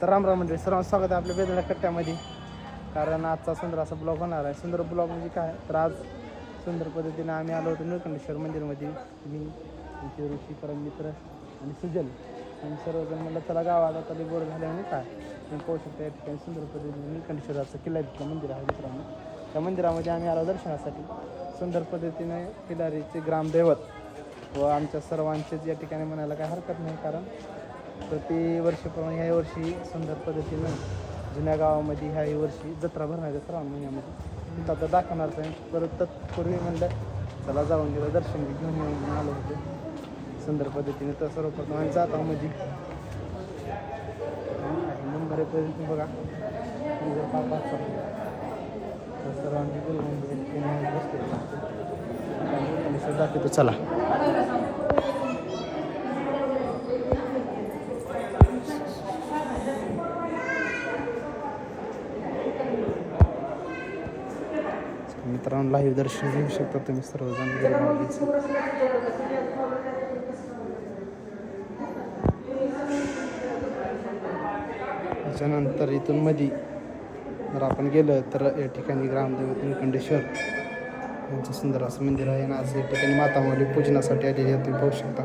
तर राम मंडळी सर्वांचं स्वागत आहे आपल्या वेदना कट्ट्यामध्ये. कारण आजचा सुंदर असा ब्लॉग होणार आहे. सुंदर ब्लॉग म्हणजे काय, तर आज सुंदर पद्धतीने आम्ही आलो होतो निळकंठेश्वर मंदिरमध्ये. मी आमचे ऋषी परम मित्र आणि सुजल आणि सर्वजण म्हणलं चला गावात आता बोर झाल्याने काय तुम्ही पाहू शकता. या ठिकाणी सुंदर पद्धतीने निळकंठेश्वराचं किल्ला तिथलं मंदिर आहे मित्रांनो. त्या मंदिरामध्ये आम्ही आलो दर्शनासाठी. सुंदर पद्धतीने किल्लारीचे ग्रामदैवत व आमच्या सर्वांचेच या ठिकाणी म्हणायला काही हरकत नाही. कारण प्रतिवर्षीप्रमाणे ह्या वर्षी सुंदर पद्धतीनं जुन्या गावामध्ये ह्याही वर्षी जत्रा भरणार आहे श्रावण महिन्यामध्ये. तिथं आता दाखवणारच आहे. परत तत्पूर्वी म्हणलं चला जाऊन गेलं दर्शन घेऊन येऊन आलो होतो सुंदर पद्धतीने. तर सर्वप्रथम आम्ही जात आहोत म्हणजे नंबर आहे बघा जर पाच तर सर्वांची बसते जाते तर चला. मित्रांनो लाईव्ह दर्शन घेऊ शकता तुम्ही सर्वजण. त्याच्यानंतर इथून मध्ये जर आपण गेलं तर या ठिकाणी ग्रामदैवत निळकंठेश्वर यांचं सुंदर असं मंदिर आहे. आणि आज या ठिकाणी माता माऊली पूजनासाठी आलेली तुम्ही पाहू शकता.